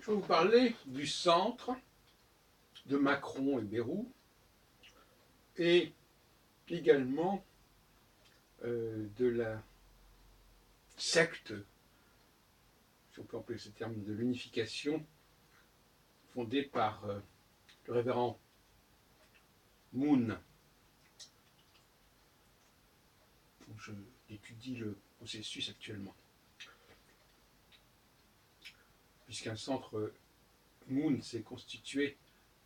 Je vais vous parler du centre, de Macron et Bayrou, et également de la secte, si on peut employer ce terme, de l'unification fondée par le révérend Moon. J'étudie le processus actuellement. Puisqu'un centre Moon s'est constitué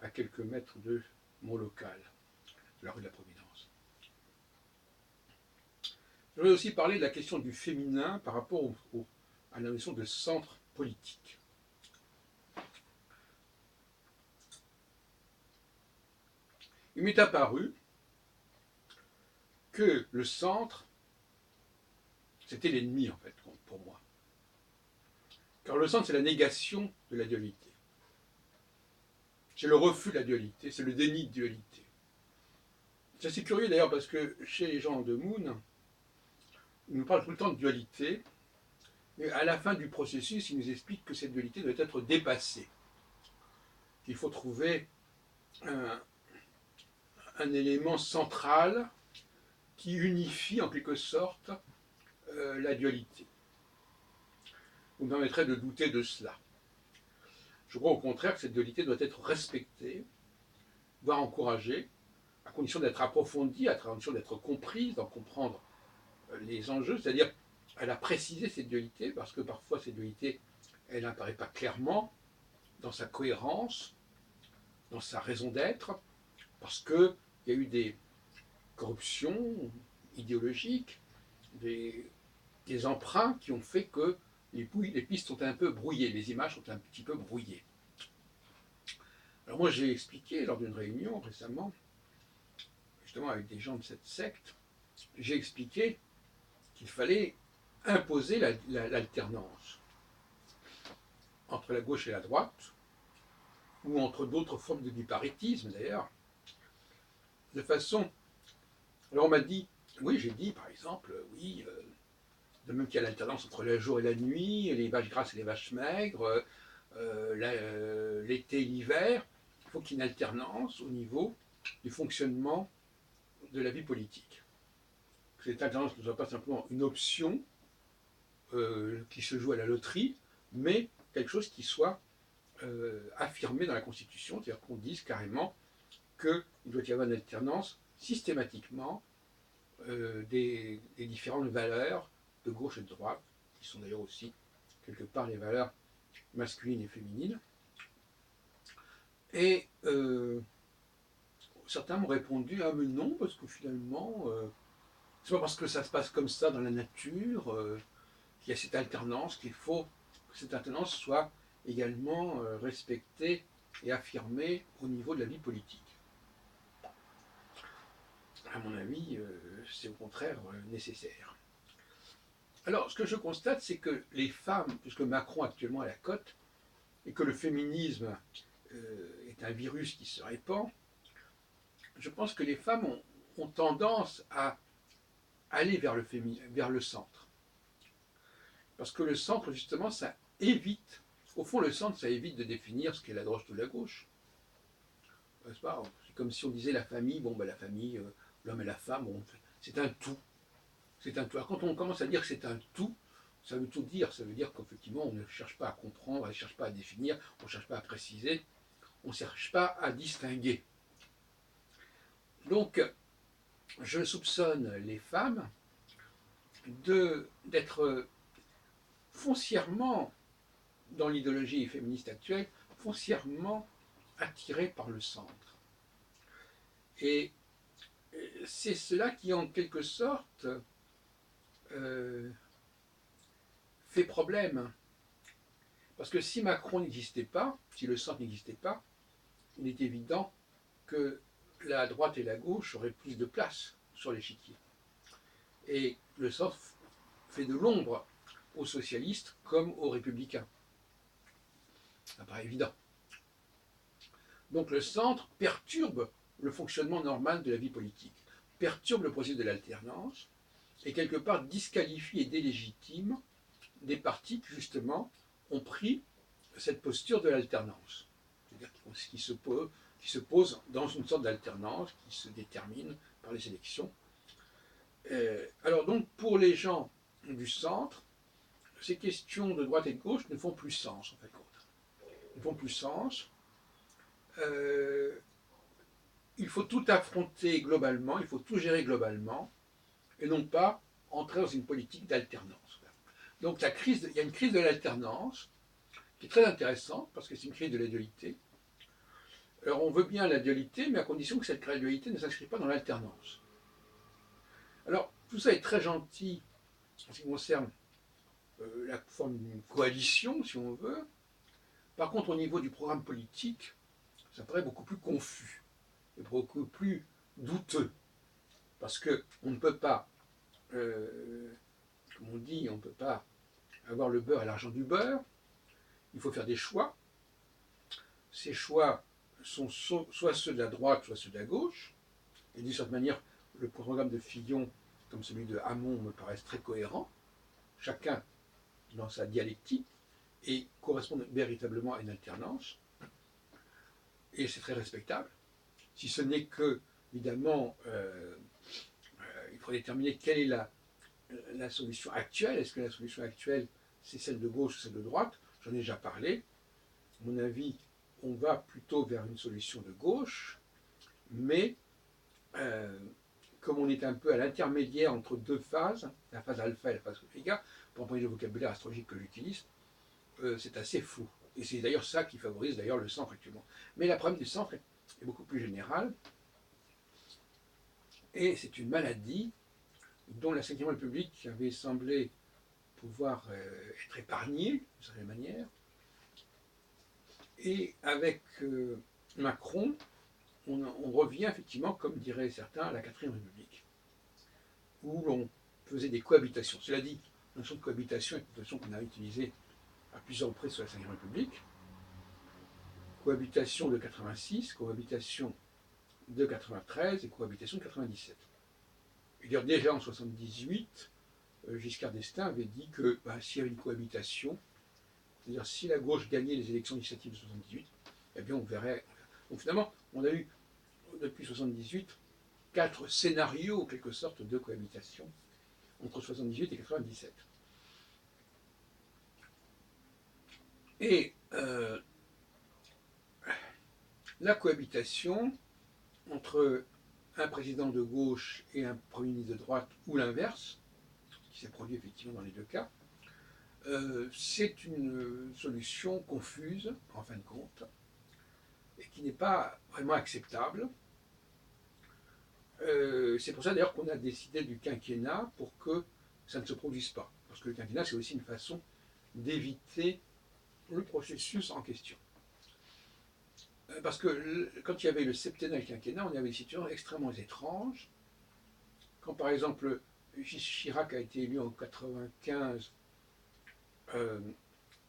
à quelques mètres de mon local, de la rue de la Providence. Je voudrais aussi parler de la question du féminin par rapport à la notion de centre politique. Il m'est apparu que le centre, c'était l'ennemi en fait pour moi. Car le centre, c'est la négation de la dualité. C'est le refus de la dualité, c'est le déni de dualité. C'est assez curieux d'ailleurs parce que chez les gens de Moon, ils nous parlent tout le temps de dualité, mais à la fin du processus, ils nous expliquent que cette dualité doit être dépassée. Qu'il faut trouver un élément central qui unifie en quelque sorte la dualité. Vous me permettrez de douter de cela. Je crois au contraire que cette dualité doit être respectée, voire encouragée, à condition d'être approfondie, à condition d'être comprise, d'en comprendre les enjeux, c'est-à-dire elle a précisé cette dualité, parce que parfois cette dualité, elle n'apparaît pas clairement dans sa cohérence, dans sa raison d'être, parce qu'il y a eu des corruptions idéologiques, des emprunts qui ont fait que les pistes sont un peu brouillées, les images sont un petit peu brouillées. Alors moi j'ai expliqué lors d'une réunion récemment, justement avec des gens de cette secte, j'ai expliqué qu'il fallait imposer l'alternance entre la gauche et la droite, ou entre d'autres formes de biparitisme d'ailleurs, de façon... Alors on m'a dit, oui j'ai dit par exemple, oui, de même qu'il y a l'alternance entre le jour et la nuit, les vaches grasses et les vaches maigres, l'été et l'hiver, il faut qu'il y ait une alternance au niveau du fonctionnement de la vie politique. Que cette alternance ne soit pas simplement une option qui se joue à la loterie, mais quelque chose qui soit affirmé dans la Constitution, c'est-à-dire qu'on dise carrément qu'il doit y avoir une alternance systématiquement des différentes valeurs de gauche et de droite, qui sont d'ailleurs aussi quelque part les valeurs masculines et féminines. Et certains m'ont répondu, ah mais non, parce que finalement, c'est pas parce que ça se passe comme ça dans la nature qu'il y a cette alternance, qu'il faut que cette alternance soit également respectée et affirmée au niveau de la vie politique. À mon avis, c'est au contraire nécessaire. Alors, ce que je constate, c'est que les femmes, puisque Macron actuellement à la cote, et que le féminisme est un virus qui se répand, je pense que les femmes ont tendance à aller vers le centre. Parce que le centre, justement, ça évite, au fond, le centre, ça évite de définir ce qu'est la droite ou la gauche. C'est comme si on disait la famille, bon, ben, la famille, l'homme et la femme, bon, c'est un tout. C'est un tout. Alors quand on commence à dire que c'est un tout, ça veut tout dire. Ça veut dire qu'effectivement, on ne cherche pas à comprendre, on ne cherche pas à définir, on ne cherche pas à préciser, on ne cherche pas à distinguer. Donc, je soupçonne les femmes d'être foncièrement, dans l'idéologie féministe actuelle, foncièrement attirées par le centre. Et c'est cela qui, en quelque sorte, fait problème. Parce que si Macron n'existait pas, si le centre n'existait pas, il est évident que la droite et la gauche auraient plus de place sur l'échiquier. Et le centre fait de l'ombre aux socialistes comme aux républicains. Ça paraît évident. Donc le centre perturbe le fonctionnement normal de la vie politique, perturbe le processus de l'alternance, et quelque part disqualifie et délégitime des partis qui justement ont pris cette posture de l'alternance, c'est-à-dire qui se pose dans une sorte d'alternance qui se détermine par les élections. Alors donc, pour les gens du centre, ces questions de droite et de gauche ne font plus sens, en fait. Ne font plus sens. Il faut tout affronter globalement, il faut tout gérer globalement, et non pas entrer dans une politique d'alternance. Donc il y a une crise de l'alternance qui est très intéressante, parce que c'est une crise de la dualité. Alors on veut bien la dualité, mais à condition que cette dualité ne s'inscrit pas dans l'alternance. Alors tout ça est très gentil en ce qui concerne la forme d'une coalition, si on veut. Par contre, au niveau du programme politique, ça paraît beaucoup plus confus et beaucoup plus douteux. Parce qu'on ne peut pas, comme on dit, on ne peut pas avoir le beurre et l'argent du beurre. Il faut faire des choix. Ces choix sont soit ceux de la droite, soit ceux de la gauche. Et d'une certaine manière, le programme de Fillon, comme celui de Hamon, me paraissent très cohérents, chacun dans sa dialectique, et correspondent véritablement à une alternance. Et c'est très respectable. Si ce n'est que, évidemment, il faut déterminer quelle est la solution actuelle. Est-ce que la solution actuelle, c'est celle de gauche ou celle de droite? J'en ai déjà parlé. À mon avis, on va plutôt vers une solution de gauche, mais comme on est un peu à l'intermédiaire entre deux phases, la phase alpha et la phase oméga, pour employer le vocabulaire astrologique que j'utilise, c'est assez flou. Et c'est d'ailleurs ça qui favorise d'ailleurs le centre actuellement. Mais la problème du centre est beaucoup plus générale, et c'est une maladie dont la Ve République avait semblé pouvoir être épargnée, d'une certaine manière. Et avec Macron, on revient effectivement, comme diraient certains, à la Quatrième République, où l'on faisait des cohabitations. Cela dit, la notion de cohabitation est une notion qu'on a utilisée à plusieurs reprises sur la Ve République. Cohabitation de 86, cohabitation de 93 et cohabitation de 97. Je veux dire, déjà en 78, Giscard d'Estaing avait dit que s'il y avait une cohabitation, c'est-à-dire si la gauche gagnait les élections législatives de 78, eh bien on verrait. Donc finalement, on a eu depuis 78 4 scénarios en quelque sorte de cohabitation entre 78 et 97. Et la cohabitation entre un président de gauche et un premier ministre de droite, ou l'inverse, ce qui s'est produit effectivement dans les deux cas, c'est une solution confuse, en fin de compte, et qui n'est pas vraiment acceptable. C'est pour ça d'ailleurs qu'on a décidé du quinquennat pour que ça ne se produise pas. Parce que le quinquennat, c'est aussi une façon d'éviter le processus en question. Parce que quand il y avait le septennat et le quinquennat, on avait des situations extrêmement étranges. Quand par exemple Chirac a été élu en 1995,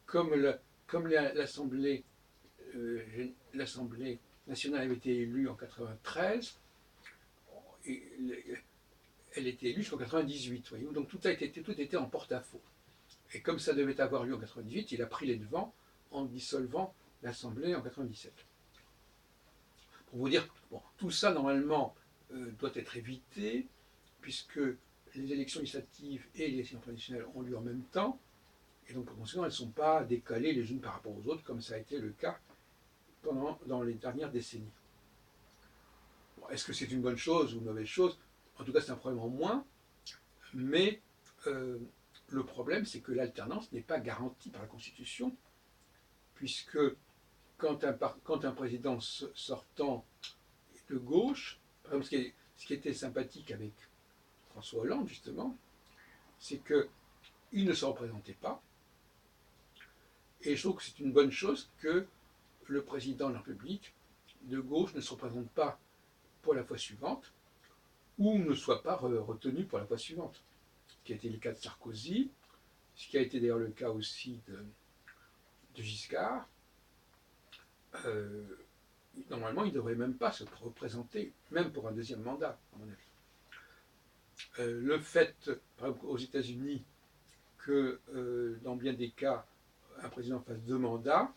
comme l'Assemblée nationale avait été élue en 1993, elle était élue jusqu'en 1998. Voyez-vous, donc tout était en porte-à-faux. Et comme ça devait avoir lieu en 1998, il a pris les devants en dissolvant l'Assemblée en 1997. Pour vous dire, bon, tout ça normalement doit être évité, puisque les élections législatives et les élections traditionnelles ont lieu en même temps, et donc par conséquent elles ne sont pas décalées les unes par rapport aux autres, comme ça a été le cas dans les dernières décennies. Bon, est-ce que c'est une bonne chose ou une mauvaise chose? En tout cas, c'est un problème en moins, mais le problème, c'est que l'alternance n'est pas garantie par la Constitution, puisque quand un président sortant de gauche, par exemple, ce qui était sympathique avec François Hollande, justement, c'est qu'il ne se représentait pas, et je trouve que c'est une bonne chose que le président de la République de gauche ne se représente pas pour la fois suivante, ou ne soit pas retenu pour la fois suivante, ce qui a été le cas de Sarkozy, ce qui a été d'ailleurs le cas aussi de Giscard. Normalement, il ne devrait même pas se représenter, même pour un deuxième mandat, à mon avis. Le fait, par exemple, aux États-Unis, que dans bien des cas, un président fasse deux mandats,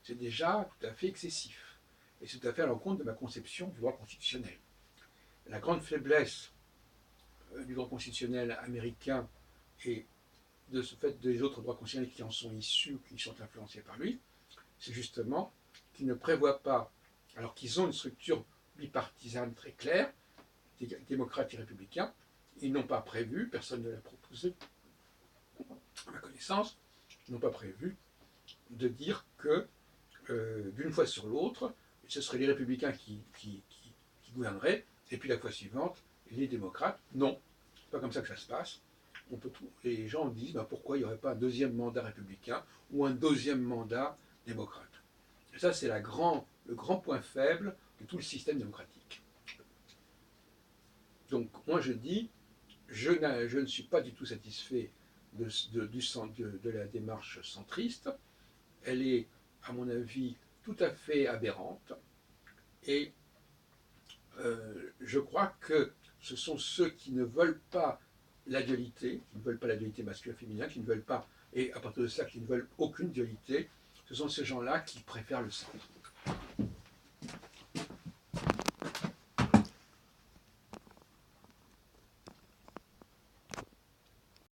c'est déjà tout à fait excessif. Et c'est tout à fait à l'encontre de ma conception du droit constitutionnel. La grande faiblesse du droit constitutionnel américain et de ce fait des autres droits constitutionnels qui en sont issus, qui sont influencés par lui, c'est justement qu'ils ne prévoient pas, alors qu'ils ont une structure bipartisane très claire, démocrates et républicains, ils n'ont pas prévu, personne ne l'a proposé, à ma connaissance, ils n'ont pas prévu de dire que d'une fois sur l'autre, ce seraient les républicains qui gouverneraient, et puis la fois suivante, les démocrates. Non, c'est pas comme ça que ça se passe. Les gens disent pourquoi il n'y aurait pas un deuxième mandat républicain ou un deuxième mandat démocrate. Et ça, c'est le grand point faible de tout le système démocratique. Donc, moi, je dis, je ne suis pas du tout satisfait de la démarche centriste. Elle est, à mon avis, tout à fait aberrante. Et je crois que ce sont ceux qui ne veulent pas la dualité, qui ne veulent pas la dualité masculin-féminin, qui ne veulent pas, et à partir de ça, qui ne veulent aucune dualité, ce sont ces gens-là qui préfèrent le centre.